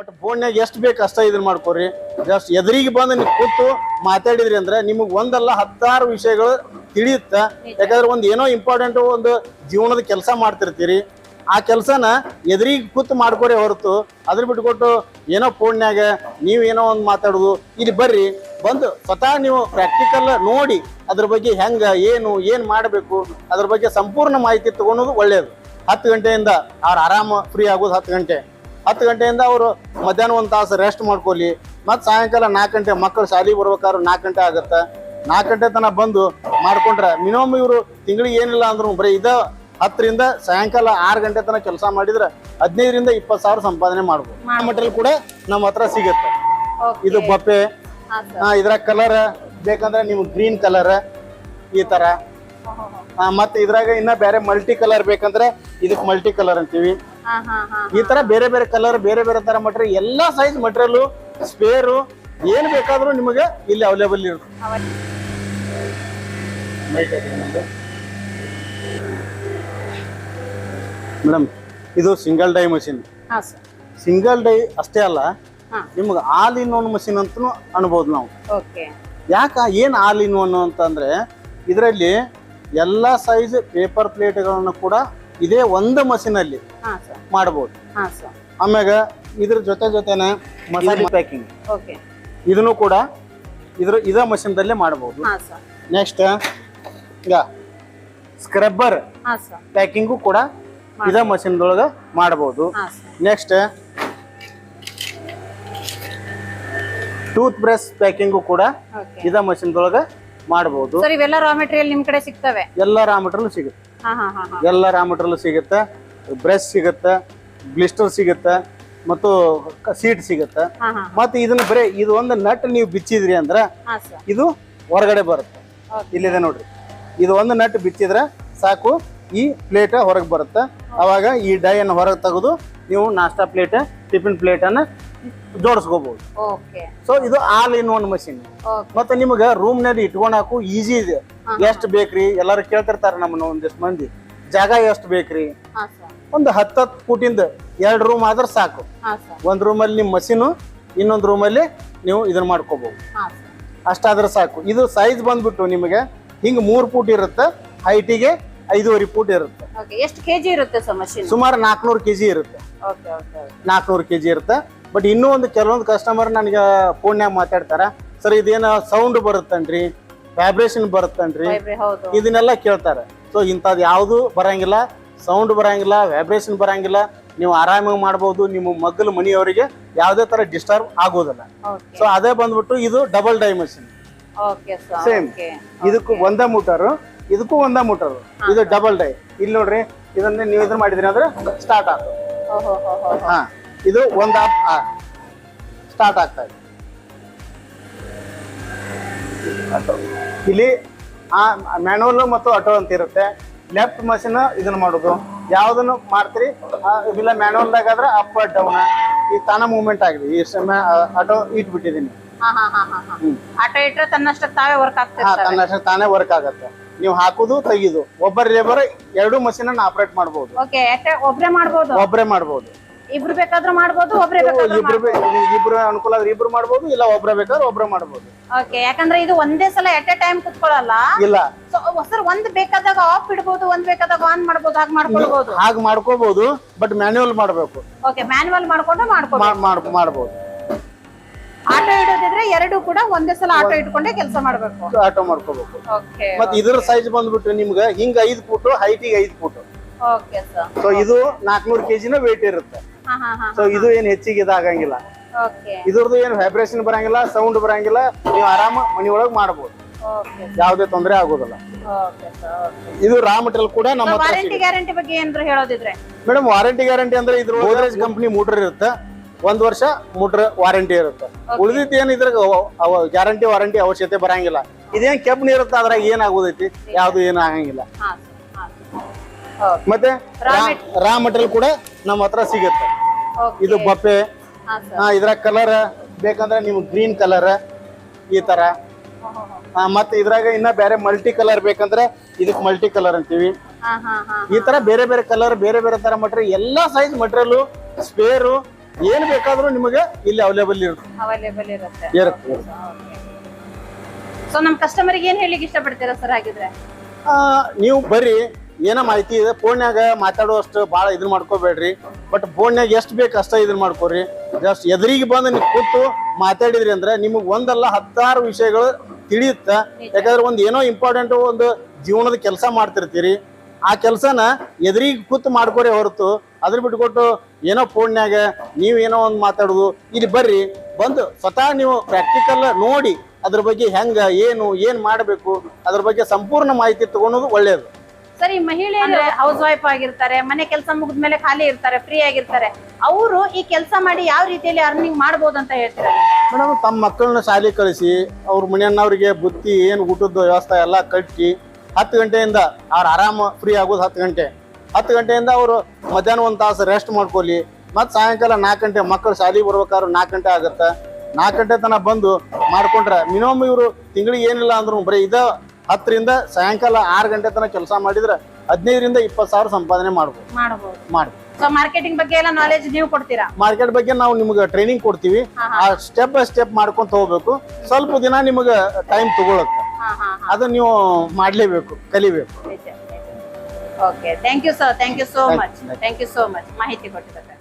But ಫೋನ್ಯಾಗ ಎಷ್ಟು ಬೇಕು ಅಷ್ಟ ಇದನ್ನ ಮಾಡ್ಕೊರಿ. ಜಸ್ಟ್ ಎದುರಿಗೆ ಬಂದು ನೀವು ಕೂತು ಮಾತಾಡಿದ್ರಿ ಅಂದ್ರೆ ನಿಮಗೆ ಒಂದಲ್ಲ 10 ವಿಷಯಗಳು ತಿಳಿಯುತ್ತ. ಯಾಕಂದ್ರೆ ಒಂದು ಏನೋ ಇಂಪಾರ್ಟೆಂಟ್ ಒಂದು ಜೀವನದ ಕೆಲಸ ಮಾಡ್ತಿರ್ತೀರಿ, ಆ ಕೆಲಸನ ಎದುರಿಗೆ ಕೂತು ಮಾಡ್ಕೊರಿ ಹೊರತು ಅದ್ರ ಬಿಟ್ಕೊಟ್ಟು ಏನೋ ಫೋನ್ಯಾಗ ನೀವು ಏನೋ ಒಂದು ಮಾತಾಡೋದು. ಇಲ್ಲಿ ಬರ್ರಿ, ಬಂದು ಸ್ವತಃ ನೀವು ಪ್ರಾಕ್ಟಿಕಲ್ ನೋಡಿ ಅದ್ರ ಬಗ್ಗೆ ಹೆಂಗ ಏನು ಮಾಡಬೇಕು ಅದ್ರ ಬಗ್ಗೆ ಸಂಪೂರ್ಣ ಮಾಹಿತಿ ತಗೊಳೋದು ಒಳ್ಳೇದು. 10 ಗಂಟೆಯಿಂದ ಅವ್ರು ಆರಾಮ ಫ್ರೀ ಆಗೋದು 10 ಗಂಟೆ. 10 ಗಂಟೆಯಿಂದ ಅವರು ಮಧ್ಯಾಹ್ನ 1 ತಾಸು ರೆಸ್ಟ್ ಮಾಡ್ಕೊಳ್ಳಿ. ಮತ್ತು ಸಾಯಂಕಾಲ 4 ಗಂಟೆ ಮಕ್ಕಳು ಶಾಲೆಗೆ ಬರ್ಬೇಕಾದ್ರೆ 4 ಗಂಟೆ ಆಗುತ್ತೆ. 4 ಗಂಟೆ ತನಕ ಬಂದು ಮಾಡ್ಕೊಂಡ್ರೆ ಮಿನಿಮಮ್ ಇವರು ತಿಂಗಳಿಗೆ ಏನಿಲ್ಲ ಅಂದ್ರೂ ಬರೀ 10 ರಿಂದ ಸಾಯಂಕಾಲ 6 ಗಂಟೆ ತನಕ ಕೆಲಸ ಮಾಡಿದ್ರೆ 15 ರಿಂದ 20 ಸಾವಿರ ಸಂಪಾದನೆ ಮಾಡ್ಬೋದು. ಮಟೀರಿಯಲ್ ಕೂಡ ನಮ್ಮ ಹತ್ರ ಸಿಗುತ್ತೆ. ಇದು ಬಪ್ಪೆ, ಇದ್ರ ಕಲರ್ ಬೇಕಂದ್ರೆ ನೀವು ಗ್ರೀನ್ ಕಲರ್ ಈ ತರ, ಮತ್ತೆ ಇದ್ರಾಗ ಇನ್ನ ಬೇರೆ ಮಲ್ಟಿ ಕಲರ್ ಬೇಕಂದ್ರೆ ಇದಕ್ಕೆ ಮಲ್ಟಿ ಕಲರ್ ಅಂತೀವಿ. ಈ ತರ ಬೇರೆ ಬೇರೆ ಕಲರ್ ಬೇರೆ ಬೇರೆ ತರ ಮಟೀರಿಯಲ್, ಎಲ್ಲಾ ಸೈಜ್ ಮಟೀರಿಯಲ್, ಸ್ಪೇರು ಏನ್ ಬೇಕಾದ್ರೂ ನಿಮಗೆ ಇಲ್ಲಿ ಅವೈಲೇಬಲ್ ಇರುತ್ತೆ. ಮೇಡಮ್ ಇದು single die machine. Single die ಅಷ್ಟೇ ಅಲ್ಲ, ನಿಮ್ಗೆ ಆಲ್ ಇನ್ ಒನ್ ಮಷಿನ್ ಅಂತೂ ಅನ್ಬೋದು ನಾವು. ಯಾಕ ಏನ್ ಆಲ್ ಇನ್ ಒನ್ ಅಂತಂದ್ರೆ ಇದರಲ್ಲಿ ಎಲ್ಲಾ ಸೈಜ್ ಪೇಪರ್ ಪ್ಲೇಟ್ಗಳನ್ನು ಕೂಡ ಇದೇ ಒಂದು ಮಷಿನ್ ಅಲ್ಲಿ ಮಾಡಬಹುದು. ಆಮ್ಯಾಗ ಇದ್ರ ಜೊತೆನೆ ಮಸಾಲೆ ಪ್ಯಾಕಿಂಗ್ ಇದನ್ನು ಕೂಡ ಇದೇ ಮಷಿನ್ ದಲ್ಲೇ ಮಾಡಬಹುದು. ನೆಕ್ಸ್ಟ್ ಈಗ ಸ್ಕ್ರಬ್ಬರ್ ಪ್ಯಾಕಿಂಗು ಕೂಡ ಇದೇ ಮಷಿನ್ ದೊಳಗ ಮಾಡಬಹುದು. ನೆಕ್ಸ್ಟ್ ಟೂತ್ ಬ್ರಷ್ ಪ್ಯಾಕಿಂಗು ಕೂಡ ಇದೇ ಮಷಿನ್ ದೊಳಗ ಮಾಡಬಹುದು. ಇವೆಲ್ಲ ರಾ ಮೆಟೀರಿಯಲ್ ನಿಮ್ ಕಡೆ ಸಿಗ್ತವೆ? ಎಲ್ಲ ರಾ ಮೆಟೀರಿಯಲ್ ಸಿಗುತ್ತೆ. ಎಲ್ಲ ರಾ ಮೆಟೀರಿಯಲ್ ಸಿಗುತ್ತೆ. ಬ್ರಷ್ ಸಿಗುತ್ತೆ, ಬ್ಲಿಸ್ಟರ್ ಸಿಗುತ್ತೆ, ಮತ್ತು ಸೀಟ್ ಸಿಗುತ್ತೆ. ಮತ್ತೆ ಇದನ್ನ ಬರೀ ಇದು ಒಂದು ನಟ್ ನೀವು ಬಿಚ್ಚಿದ್ರಿ ಅಂದ್ರ ಇದು ಹೊರಗಡೆ ಬರುತ್ತೆ. ಇಲ್ಲಿದೆ ನೋಡ್ರಿ, ಇದು ಒಂದು ನಟ್ ಬಿಚ್ಚಿದ್ರೆ ಸಾಕು, ಈ ಪ್ಲೇಟ್ ಹೊರಗೆ ಬರುತ್ತೆ. ಅವಾಗ ಈ ಡೈ ಅನ್ನು ಹೊರಗೆ ತೆಗೆದು ನೀವು ನಾಷ್ಟಾ ಪ್ಲೇಟ್, ಟಿಫಿನ್ ಪ್ಲೇಟ್ ಅನ್ನ ಜೋಡಿಸ್ಕೋಬಹುದು. ಸೊ ಇದು ಆಲ್ ಇನ್ ಒನ್ ಮಷಿನ್. ಮತ್ತೆ ನಿಮ್ಗೆ ರೂಮ್ ನಲ್ಲಿ ಇಟ್ಕೊಳಕು ಈಜಿ ಇದೆ. ಎಷ್ಟು ಬೇಕ್ರಿ ಎಲ್ಲಾರು ಕೇಳ್ತಿರ್ತಾರ ನಮ್ಮನ್ನ ಒಂದಿಷ್ಟು ಮಂದಿ, ಜಾಗ ಎಷ್ಟು ಬೇಕ್ರಿ? ಒಂದು 10 ಫೂಟಿಂದ 2 ರೂಮ್ ಆದ್ರೆ ಸಾಕು. ಒಂದ್ ರೂಮ್ ಅಲ್ಲಿ ನಿಮ್ ಮಷೀನು, ಇನ್ನೊಂದು ರೂಮ್ ಅಲ್ಲಿ ನೀವು ಇದನ್ನ ಮಾಡ್ಕೋಬಹುದು. ಅಷ್ಟಾದ್ರೆ ಸಾಕು. ಇದು ಸೈಜ್ ಬಂದ್ಬಿಟ್ಟು ನಿಮಗೆ ಹಿಂಗ 3 ಫೂಟ್ ಇರುತ್ತೆ, ಹೈಟಿಗೆ 5.5 ಫೂಟ್ ಇರುತ್ತೆ. ಎಷ್ಟು ಕೆಜಿ ಇರುತ್ತೆ ಸುಮಾರು 400 ಕೆಜಿ ಇರುತ್ತೆ. 400 ಕೆಜಿ ಇರುತ್ತೆ. ಬಟ್ ಇನ್ನೂ ಒಂದು ಕೆಲವೊಂದು ಕಸ್ಟಮರ್ ನನಗೆ ಫೋನ್ಯಾಗ ಮಾತಾಡ್ತಾರ, ಸರ್ ಇದೇನ ಸೌಂಡ್ ಬರುತ್ತನ್ರಿ, ವೈಬ್ರೇಷನ್ ಬರುತ್ತನ್ರಿ, ಇದನ್ನೆಲ್ಲ ಕೇಳ್ತಾರೆ. ಸೊ ಇಂಥದ್ದು ಯಾವುದು ಬರಂಗಿಲ್ಲ, ಸೌಂಡ್ ಬರಂಗಿಲ್ಲ, ವೈಬ್ರೇಷನ್ ಬರಂಗಿಲ್ಲ. ನೀವು ಆರಾಮಾಗಿ ಮಾಡ್ಬೋದು. ನಿಮ್ಮ ಮಗ್ಗಲ ಮನೆಯವರಿಗೆ ಯಾವುದೇ ತರ ಡಿಸ್ಟರ್ಬ್ ಆಗೋದಿಲ್ಲ. ಸೊ ಅದೇ ಬಂದ್ಬಿಟ್ಟು ಇದು ಡಬಲ್ ಡೈ ಮಷಿನ್. ಸೇಮ್ ಇದಕ್ಕೂ ಒಂದೇ ಮೋಟರ್, ಇದಕ್ಕೂ ಒಂದೇ ಮೋಟರ್. ಇದು ಡಬಲ್ ಡೈ. ಇಲ್ಲಿ ನೋಡ್ರಿ, ಇದನ್ನ ನೀವು ಇದನ್ನ ಮಾಡಿದ್ರಿ ಅಂದ್ರೆ ಸ್ಟಾರ್ಟ್ ಆಗ್ತದೆ. ಹಾ, ಇದು ಒಂದ್ ಸ್ಟಾರ್ಟ್ ಆಗ್ತಾ ಇದೆ. ಇಲ್ಲಿ ಮ್ಯಾನುವಲ್ ಮತ್ತು ಆಟೋ ಅಂತ ಇರುತ್ತೆ. ಲೆಫ್ಟ್ ಮಷಿನ್ ಇದನ್ನ ಮಾಡೋದು, ಯಾವ್ದನ್ನು ಮಾಡ್ತೀರಿ ಇಲ್ಲ ಮ್ಯಾನುವಲ್ದಾಗ ಆದ್ರೆ ಅಪ್ ಡೌನ್ ಈ ತಾನ ಮೂವ್ಮೆಂಟ್ ಆಗಿದೆ. ಈ ಸಮಯ ಆಟೋ ಇಟ್ಬಿಟ್ಟಿದೀನಿ. ಆಟೋ ಇಟ್ರೆ ತನ್ನಷ್ಟ ತಾವೇ ವರ್ಕ್ ಆಗ್ತದೆ. ತನ್ನಷ್ಟ ತಾನೇ ವರ್ಕ್ ಆಗತ್ತೆ. ನೀವು ಹಾಕುದು ತೆಗಿದು ಒಬ್ಬರ ಲೇಬರ್ 2 ಮಷಿನ್ ಅನ್ನ ಆಪರೇಟ್ ಮಾಡಬಹುದು. ಒಬ್ಬರೇ ಮಾಡಬಹುದು. ಇಬ್ರು ಬೇಕಾದ್ರೂ ಮಾಡಬಹುದು, ಇಬ್ರು ಅನುಕೂಲ ಆದ್ರೆ ಇಬ್ರು ಮಾಡಬಹುದು, ಇಲ್ಲ ಒಬ್ರೇ ಬೇಕಾದ್ರೆ ಒಬ್ರೇ ಮಾಡಬಹುದು. ಯಾಕಂದ್ರೆ ಇದು ಒಂದೇ ಸಲ ಎಟ್ ಎ ಟೈಮ್ ಕುತ್ಕೊಳ್ಳಲ್ಲ. ಇಲ್ಲ ಸರ್, ಒಂದ್ ಬೇಕಾದಾಗ ಆಫ್ ಇಡಬಹುದು, ಒಂದ್ ಬೇಕಾದಾಗ ಆನ್ ಮಾಡಬಹುದು, ಹಾಗೆ ಮಾಡ್ಕೋಬಹುದು. ಬಟ್ ಮ್ಯಾನ್ಯುವಲ್ ಮಾಡಬೇಕು. ಮ್ಯಾನ್ಯುವಲ್ ಮಾಡ್ಕೊಂಡು ಮಾಡಬಹುದು. ಆಟೋ ಇಡೋದಿದ್ರೆ 2 ಕೂಡ ಒಂದೇ ಸಲ ಆಟೋ ಇಟ್ಕೊಂಡೆ ಕೆಲಸ ಮಾಡ್ಬೇಕು. ಆಟೋ ಮಾಡ್ಕೋಬೇಕು. ಮತ್ತೆ ಇದ್ರ ಸೈಜ್ ಬಂದ್ಬಿಟ್ಟು ನಿಮ್ಗೆ ಹಿಂಗ 5 ಫೂಟ್, ಹೈಟಿಗೆ 5 ಫೂಟ್. ಸೊ ಇದು 400 ಕೆಜಿನ ವೇಟ್ ಇರುತ್ತೆ. ಸೊ ಇದು ಏನ್ ಹೆಚ್ಚಿಗೆ ಇದಾಗಂಗಿಲ್ಲ. ಇದ್ರದ್ದು ಏನು ವೈಬ್ರೇಷನ್ ಬರಂಗಿಲ್ಲ, ಸೌಂಡ್ ಬರಂಗಿಲ್ಲ. ನೀವು ಆರಾಮ ಮನೆಯೊಳಗೆ ಮಾಡಬಹುದು, ಯಾವುದೇ ತೊಂದರೆ ಆಗೋದಿಲ್ಲ. ಇದು ರಾ ಮೆಟೀರಿಯಲ್ ಕೂಡ ನಮ್ಮ ವಾರಂಟಿ ಗ್ಯಾರಂಟಿ ಬಗ್ಗೆ ಏನಾದ್ರು ಹೇಳೋದಿದ್ರೆ? ಮೇಡಮ್, ವಾರಂಟಿ ಗ್ಯಾರಂಟಿ ಅಂದ್ರೆ ಇದ್ರ ಗೋದ್ರೇಜ್ ಕಂಪನಿ ಮೋಟರ್ ಇರುತ್ತೆ, 1 ವರ್ಷ ಮೋಟರ್ ವಾರಂಟಿ ಇರುತ್ತೆ. ಉಳಿದಿದ್ದು ಏನ್ ಇದ್ರ ಗ್ಯಾರಂಟಿ ವಾರಂಟಿ ಅವಶ್ಯಕತೆ ಬರಂಗಿಲ್ಲ. ಇದೇನ್ ಕೆಬ್ಬನಿ ಇರುತ್ತೆ, ಅದ್ರಾಗ ಏನಾಗೋದೈತಿ, ಯಾವ್ದು ಏನು ಆಗಂಗಿಲ್ಲ. ಮತ್ತೆ ರಾ ಮೆಟೀರಿಯಲ್ ಕೂಡ ನಮ್ಮ ಹತ್ರ ಸಿಗುತ್ತೆ. ಇದು ಬಪ್ಪೆ, ಇದ್ರ ಕಲರ್ ಬೇಕಂದ್ರೆ ನೀವು ಗ್ರೀನ್ ಕಲರ್ ಈ ತರ, ಮತ್ತೆ ಇದ್ರಾಗ ಇನ್ನ ಬೇರೆ ಮಲ್ಟಿ ಕಲರ್ ಬೇಕಂದ್ರೆ ಇದಕ್ಕೆ ಮಲ್ಟಿ ಕಲರ್ ಅಂತೀವಿ. ಈ ತರ ಬೇರೆ ಬೇರೆ ಕಲರ್ ಬೇರೆ ಬೇರೆ ತರ ಮಟೀರಿಯಲ್, ಎಲ್ಲಾ ಸೈಜ್ ಮಟೀರಿಯಲ್, ಸ್ಪೇರು ಏನ್ ಬೇಕಾದ್ರೂ ನಿಮಗೆ ಇಲ್ಲಿ ಅವೈಲೇಬಲ್ ಇರುತ್ತೆ. ಇರುತ್ತೆ. ಸೊ ನಮ್ ಕಸ್ಟಮರ್ಗೆ ಏನ್ ಹೇಳಿಕ್ ಇಷ್ಟಪಡ್ತೀರಾ ಸರ್ ಹಾಗಿದ್ರೆ? ನೀವು ಬರ್ರಿ, ಏನೋ ಮಾಹಿತಿ ಇದೆ ಫೋನ್ಯಾಗ ಮಾತಾಡುವಷ್ಟು ಭಾಳ ಇದನ್ನ ಮಾಡ್ಕೋಬೇಡ್ರಿ. ಬಟ್ ಫೋನ್ಯಾಗ ಎಷ್ಟು ಬೇಕು ಅಷ್ಟ ಇದನ್ನ ಮಾಡ್ಕೋರಿ. ಜಸ್ಟ್ ಎದುರಿಗೆ ಬಂದು ನೀವು ಕೂತು ಮಾತಾಡಿದ್ರಿ ಅಂದ್ರೆ ನಿಮಗೆ ಒಂದಲ್ಲ 10 ವಿಷಯಗಳು ತಿಳಿಯುತ್ತ. ಯಾಕಂದ್ರೆ ಒಂದು ಏನೋ ಇಂಪಾರ್ಟೆಂಟ್ ಒಂದು ಜೀವನದ ಕೆಲಸ ಮಾಡ್ತಿರ್ತೀರಿ, ಆ ಕೆಲಸನ ಎದುರಿಗೆ ಕೂತು ಮಾಡ್ಕೋರಿ ಹೊರತು ಅದ್ರ ಬಿಟ್ಕೊಟ್ಟು ಏನೋ ಫೋನ್ಯಾಗ ನೀವೇನೋ ಒಂದು ಮಾತಾಡೋದು. ಇಲ್ಲಿ ಬರ್ರಿ, ಬಂದು ಸ್ವತಃ ನೀವು ಪ್ರಾಕ್ಟಿಕಲ್ ನೋಡಿ ಅದ್ರ ಬಗ್ಗೆ ಹೆಂಗ ಏನ್ ಮಾಡಬೇಕು ಅದ್ರ ಬಗ್ಗೆ ಸಂಪೂರ್ಣ ಮಾಹಿತಿ ತಗೊಳೋದು ಒಳ್ಳೇದು. ಸರಿ, ಮಹಿಳೆಯರು ಹೌಸ್ ವೈಫ್ ಆಗಿರ್ತಾರೆ, ಮನೆ ಕೆಲಸ ಮುಗಿದ್ಮೇಲೆ ಖಾಲಿ ಇರ್ತಾರೆ, ಫ್ರೀ ಆಗಿರ್ತಾರೆ, ಅವರು ಈ ಕೆಲಸ ಮಾಡಿ ಯಾವ ರೀತಿಯಲ್ಲಿ ಅರ್ನಿಂಗ್ ಮಾಡ್ಬೋದು ಅಂತ ಹೇಳ್ತಾರೆ ಮೇಡಮ್? ತಮ್ಮ ಮಕ್ಕಳನ್ನ ಶಾಲೆ ಕಳಿಸಿ ಅವ್ರ ಮನೆಯವ್ರಿಗೆ ಬುತ್ತಿ ಏನು ಊಟದ ವ್ಯವಸ್ಥೆ ಎಲ್ಲ ಕಟ್ಟಿ 10 ಗಂಟೆಯಿಂದ ಅವ್ರು ಆರಾಮ ಫ್ರೀ ಆಗೋದು 10 ಗಂಟೆ. 10 ಗಂಟೆಯಿಂದ ಅವರು ಮಧ್ಯಾಹ್ನ 1 ತಾಸು ರೆಸ್ಟ್ ಮಾಡ್ಕೊಳ್ಳಿ. ಮತ್ತು ಸಾಯಂಕಾಲ 4 ಗಂಟೆ ಮಕ್ಕಳು ಶಾಲೆಗೆ ಬರ್ಬೇಕಾದ್ರೆ 4 ಗಂಟೆ ಆಗುತ್ತೆ. 4 ಗಂಟೆ ತನಕ ಬಂದು ಮಾಡ್ಕೊಂಡ್ರೆ ಮಿನಿಮಮ್ ಇವರು ತಿಂಗಳಿಗೆ ಏನಿಲ್ಲ ಅಂದ್ರು ಬರೀ 10 ರಿಂದ ಸಾಯಂಕಾಲ 6 ಗಂಟೆ ತನಕ ಕೆಲಸ ಮಾಡಿದ್ರೆ 15 ರಿಂದ 20 ಸಾವಿರ ಸಂಪಾದನೆ ಮಾಡ್ಬೋದು. ಸೊ ಮಾರ್ಕೆಟಿಂಗ್ ಬಗ್ಗೆ ಎಲ್ಲ ನಾಲೆಜ್ ನೀವು ಕೊಡ್ತೀರಾ? ಮಾರ್ಕೆಟ್ ಬಗ್ಗೆ ನಾವು ನಿಮ್ಗೆ ಟ್ರೈನಿಂಗ್ ಕೊಡ್ತೀವಿ. ಆ ಸ್ಟೆಪ್ ಬೈ ಸ್ಟೆಪ್ ಮಾಡ್ಕೊಂತ ಹೋಗ್ಬೇಕು. ಸ್ವಲ್ಪ ದಿನ ನಿಮಗೆ ಟೈಮ್ ತಗೊಳುತ್ತೆ, ಅದು ನೀವು ಮಾಡ್ಲೇಬೇಕು, ಕಲಿಬೇಕು. Okay, thank you sir, thank you so much ಮಾಹಿತಿ ಕೊಟ್ಟಿದ್ದಕ್ಕೆ.